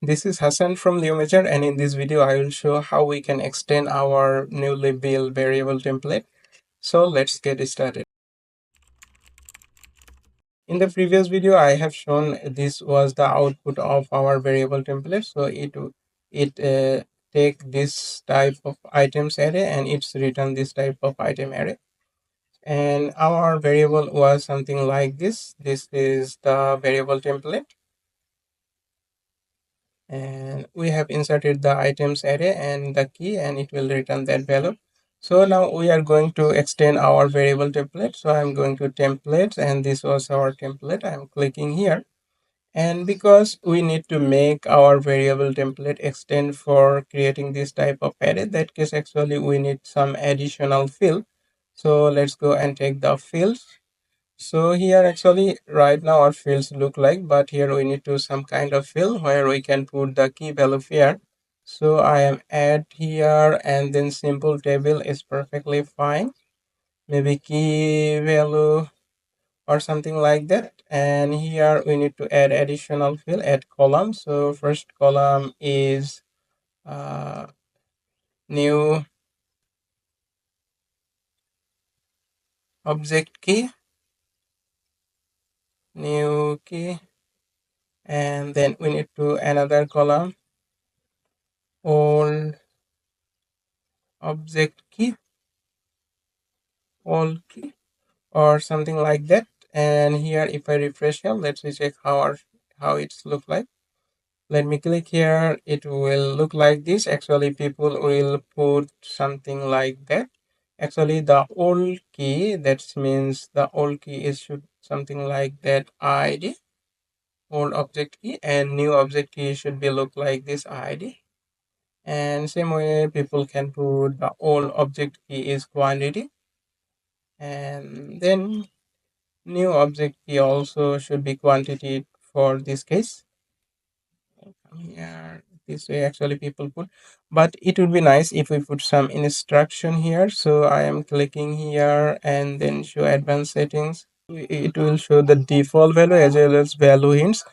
This is Hassan from Leometer, and in this video I will show how we can extend our newly built variable template. So let's get started. In the previous video I have shown this was the output of our variable template. So it take this type of items array and it's return this type of item array. And our variable was something like this. This is the variable template. And we have inserted the items array and the key, and it will return that value. So now we are going to extend our variable template. So I'm going to templates, and this was our template. I'm clicking here, and because we need to make our variable template extend for creating this type of array, that case actually we need some additional field. So let's go and take the fields. So here actually right now our fields look like, but here we need to some kind of field where we can put the key value here. So I am add here, and then simple table is perfectly fine. Maybe key value or something like that. And here we need to add additional field, add column. So first column is new object key, new key, and then we need to another column old object key, old key, or something like that. And here if I refresh here, let's check how it's look like. Let me click here, it will look like this. Actually people will put something like that. Actually the old key, that means the old key is should something like that id, old object key, and new object key should be look like this id. And same way people can put the old object key is quantity, and then new object key also should be quantity for this case. Here this way actually people put, but it would be nice if we put some instruction here. So I am clicking here and then show advanced settings. It will show the default value as well as value hints.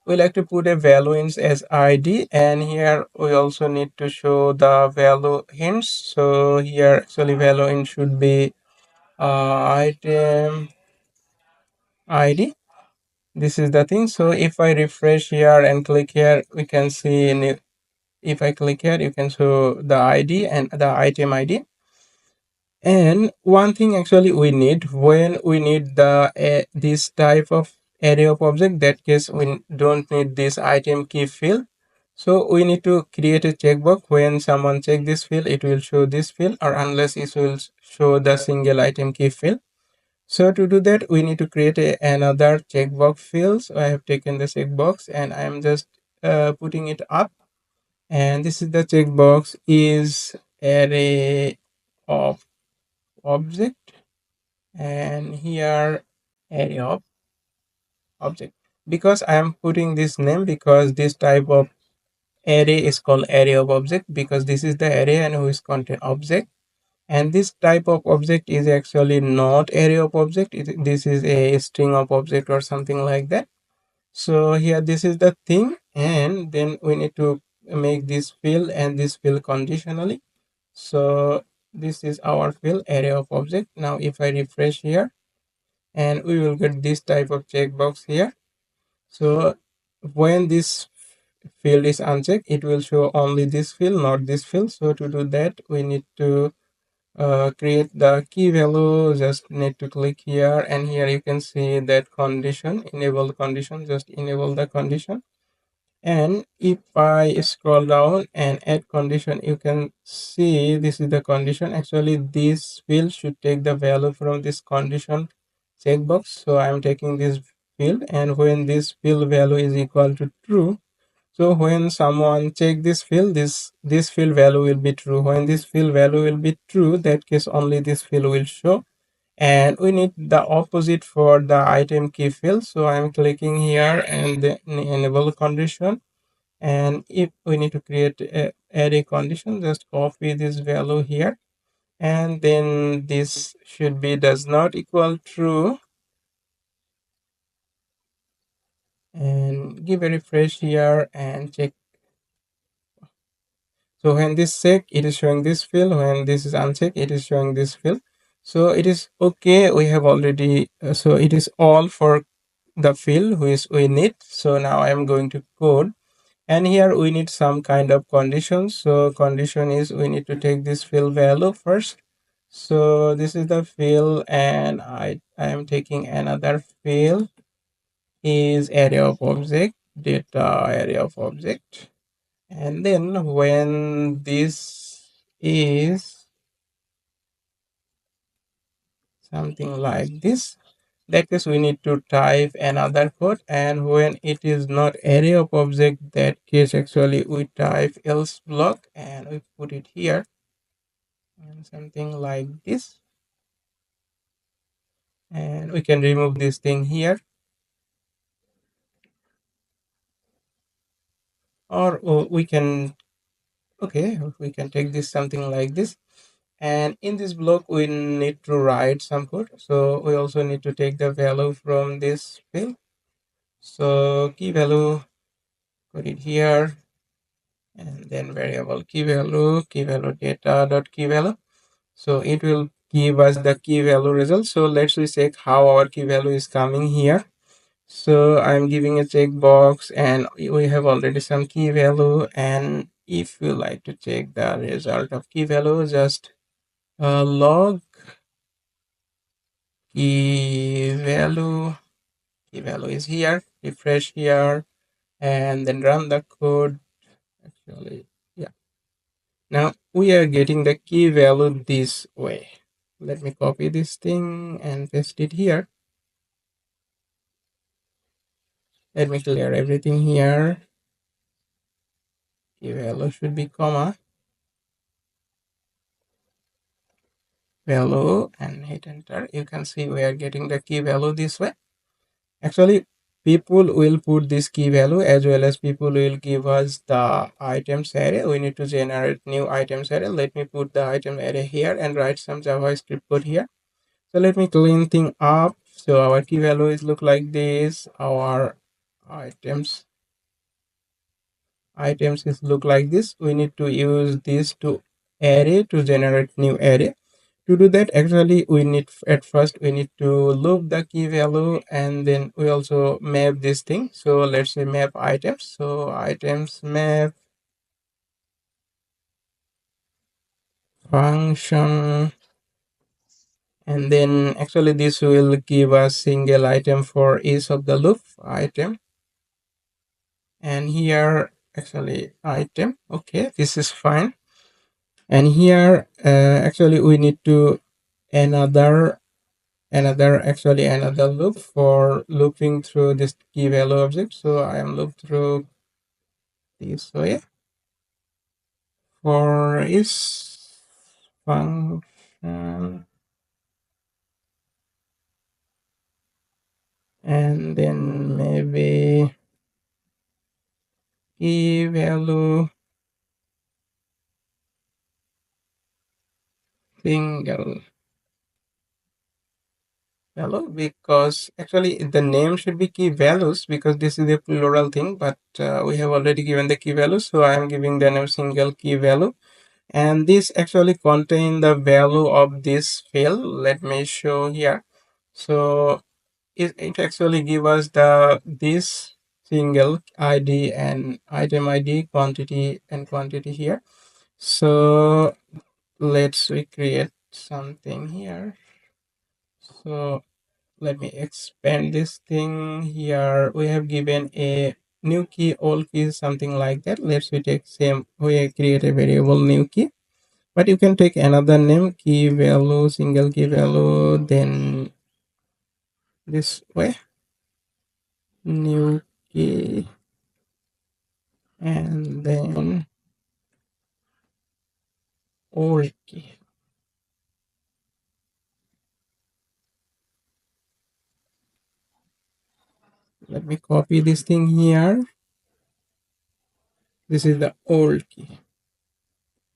We like to put a value hints as id, and here we also need to show the value hints. So here actually value hint should be item id. This is the thing. So if I refresh here and click here, we can see if I click here, you can show the id and the item id. And one thing actually we need when we need the this type of array of object, that case we don't need this item key field. So we need to create a checkbox. When someone check this field, it will show this field, or unless it will show the single item key field. So to do that, we need to create another checkbox field. So I have taken the checkbox and I am just putting it up. And this is the checkbox is array of object, and here array of object. Because I am putting this name because this type of array is called array of object, because this is the array and whose contain object. And this type of object is actually not array of object. This is a string of object or something like that. So here this is the thing, and then we need to make this field and this field conditionally. So this is our field array of object. Now if I refresh here, and we will get this type of checkbox here. So when this field is unchecked, it will show only this field, not this field. So to do that, we need to create the key value. Just need to click here, and here you can see that condition, enable condition. Just enable the condition. And if I scroll down and add condition, you can see this is the condition. Actually this field should take the value from this condition checkbox. So I'm taking this field, and when this field value is equal to true, so when someone check this field, this field value will be true. When this field value will be true, that case only this field will show. And we need the opposite for the item key field. So I'm clicking here and then enable condition. And if we need to create a array condition, just copy this value here, and then this should be does not equal true, and give a refresh here and check So when this check, it is showing this field. When this is unchecked, it is showing this field. So it is okay. We have already, so it is all for the field which we need. So now I am going to code, and here we need some kind of conditions. So condition is we need to take this field value first. So this is the field, and I am taking another field is area of object, data area of object. And then when this is something like this, that case we need to type another code. And when it is not area of object, that case actually we type else block and we put it here and something like this. And we can remove this thing here, or we can, okay, we can take this something like this. And in this block we need to write some code, so we also need to take the value from this field. So key value, put it here, and then variable key value data dot key value. So it will give us the key value result. So let's we check how our key value is coming here. So I'm giving a checkbox, and we have already some key value. And if you like to check the result of key value, just log key value is here, refresh here, and then run the code. Actually, yeah, now we are getting the key value this way. Let me copy this thing and paste it here. Let me clear everything here. Key value should be comma value, and hit enter. You can see we are getting the key value this way. Actually, people will put this key value, as well as people will give us the items array. We need to generate new items array. Let me put the item array here and write some JavaScript code here. So let me clean thing up. So our key values look like this. Our items is look like this. We need to use this to array to generate new array. To do that, actually we need, at first we need to loop the key value, and then we also map this thing. So let's say map items. So items map function, and then actually this will give us single item for each of the loop item. And here actually item, okay, this is fine. And here actually we need to another another loop for looping through this key value object. So I am loop through this way for is function, and then maybe key value single value, because actually the name should be key values because this is a plural thing, but we have already given the key value, so I am giving the name single key value. And this actually contain the value of this field. Let me show here. So it actually give us the this single id and item id, quantity and quantity here. So let's recreate something here. So let me expand this thing. Here we have given a new key, old key, something like that. Let's we take same, we create a variable new key, but you can take another name, key value, single key value, then this way, new key, and then old key. Let me copy this thing here. This is the old key,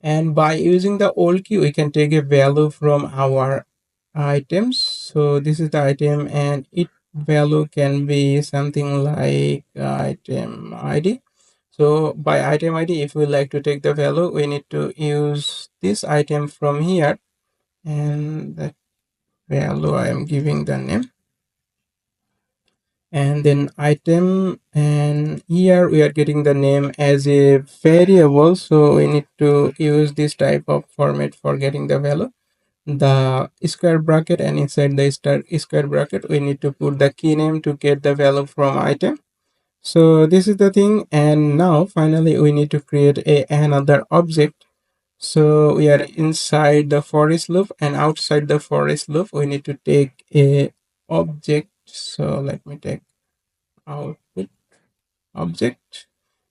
and by using the old key we can take a value from our items. So this is the item, and it value can be something like item id. So by item ID, if we like to take the value, we need to use this item from here, and the value I am giving the name, and then item, and here we are getting the name as a variable, so we need to use this type of format for getting the value, the square bracket, and inside the square bracket we need to put the key name to get the value from item. So this is the thing, and now finally we need to create another object. So we are inside the forest loop, and outside the forest loop we need to take a object. So let me take output object,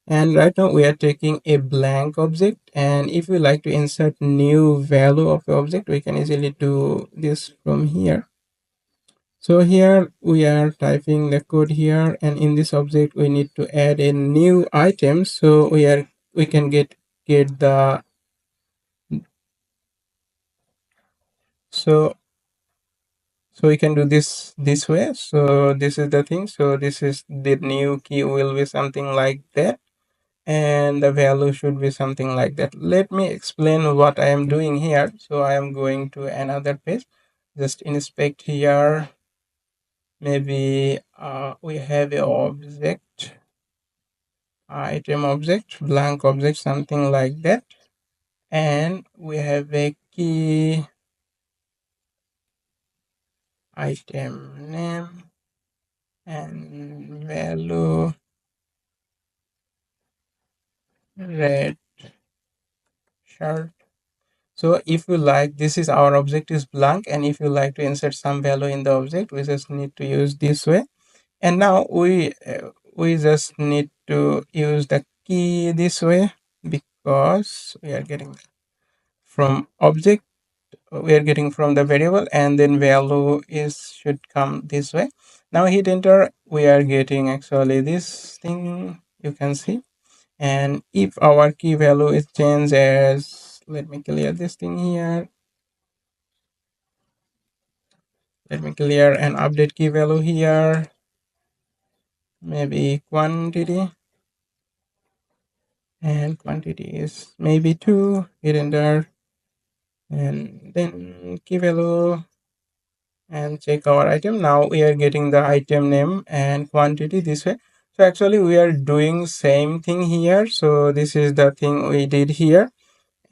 and right now we are taking a blank object, and if we like to insert new value of the object, we can easily do this from here. So here we are typing the code here, and in this object we need to add a new item, so we can get the, so we can do this way. So this is the thing, so this is the new key will be something like that, and the value should be something like that. Let me explain what I am doing here. So I am going to another page, just inspect here. Maybe we have a object, item object, blank object, something like that, and we have a key, item name, and value red shirt. So if you like, this is our object is blank, and if you like to insert some value in the object, we just need to use this way. And now we just need to use the key this way, because we are getting from object, we are getting from the variable, and then value is should come this way. Now hit enter, we are getting actually this thing, you can see. And if our key value is changed as, let me clear this thing here, let me clear and update key value here, maybe quantity, and quantity is maybe 2, hit enter, and then key value, and check our item. Now we are getting the item name and quantity this way. So actually we are doing same thing here, so this is the thing we did here.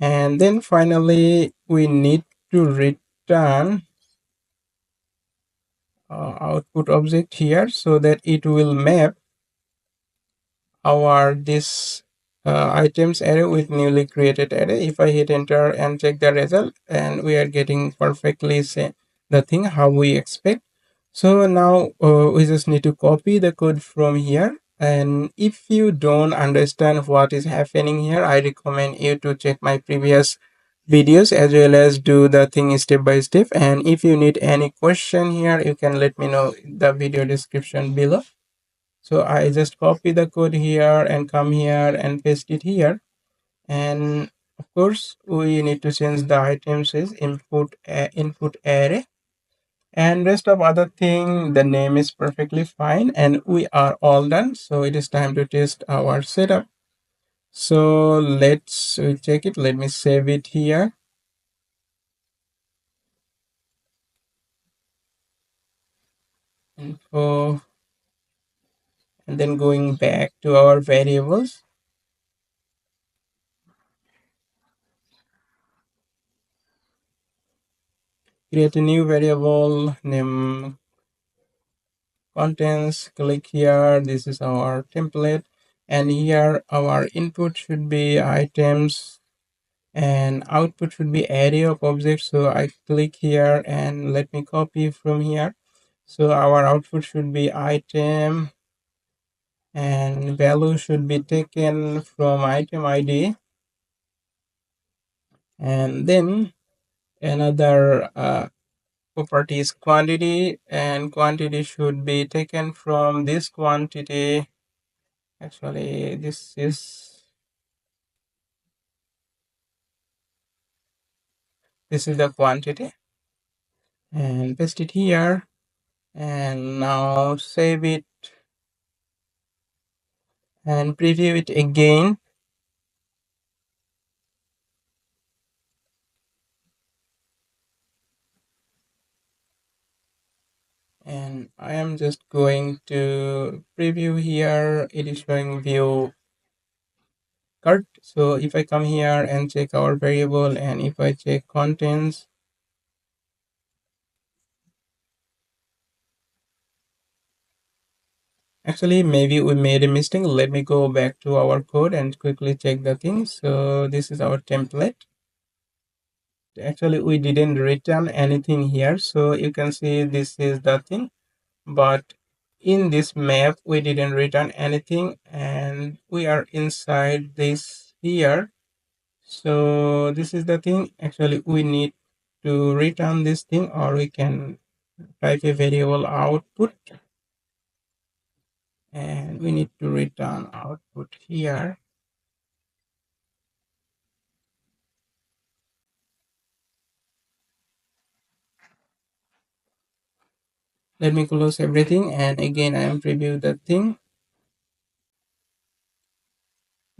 And then finally we need to return output object here, so that it will map our this items array with newly created array. If I hit enter and check the result, and we are getting perfectly the thing how we expect. So now we just need to copy the code from here, and if you don't understand what is happening here, I recommend you to check my previous videos as well as do the thing step by step. And if you need any question here, you can let me know in the video description below. So I just copy the code here and come here and paste it here. And of course we need to change the items is input array, and rest of other thing, the name is perfectly fine, and we are all done. So it is time to test our setup. So let's check it. Let me save it here. Info, and then going back to our variables, create a new variable, name contents, click here, this is our template, and here our input should be items and output should be array of objects. So I click here and let me copy from here. So our output should be item, and value should be taken from item ID, and then another property is quantity, and quantity should be taken from this quantity. Actually this is the quantity, and paste it here, and now save it, and preview it again. And I am just going to preview here. It is showing view cart. So if I come here and check our variable, and if I check contents, actually maybe we made a mistake. Let me go back to our code and quickly check the things. So this is our template. Actually we didn't return anything here, so you can see this is the thing, but in this map we didn't return anything, and we are inside this here. So this is the thing. Actually we need to return this thing, or we can type a variable output, and we need to return output here. Let me close everything, and again I am preview the thing.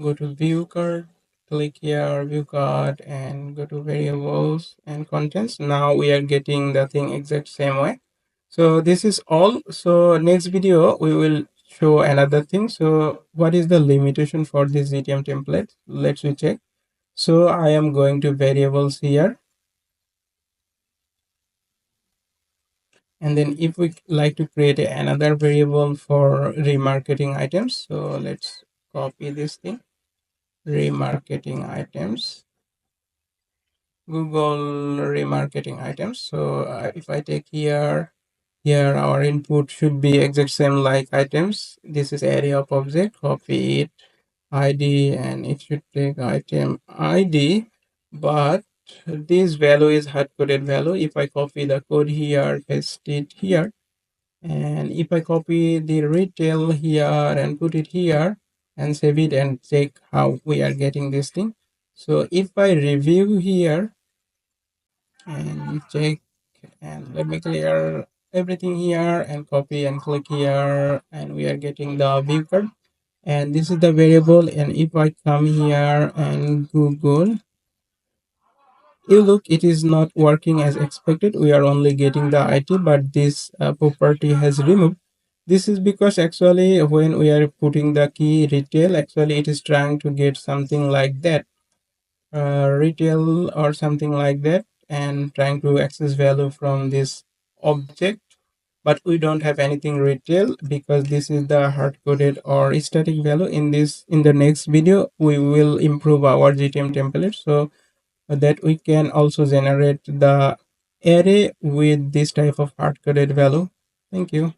Go to view card, click here view card, and go to variables and contents. Now we are getting the thing exact same way. So this is all. So next video we will show another thing. So what is the limitation for this GTM template? Let's we check. So I am going to variables here, and then if we like to create another variable for remarketing items, so let's copy this thing, remarketing items, Google remarketing items. So if I take here our input should be exact same like items. This is area of object, copy it, ID, and it should take item ID, but this value is hard coded value. If I copy the code here, paste it here, and if I copy the retail here and put it here and save it and check how we are getting this thing. So if I review here and check, and let me clear everything here and copy and click here, and we are getting the view card, and this is the variable. And if I come here and Google, you look, it is not working as expected. We are only getting the IT, but this property has removed. This is because actually when we are putting the key retail, actually it is trying to get something like that, retail or something like that, and trying to access value from this object. But we don't have anything retail because this is the hard coded or static value. In the next video we will improve our GTM template, so that we can also generate the array with this type of hard coded value. Thank you.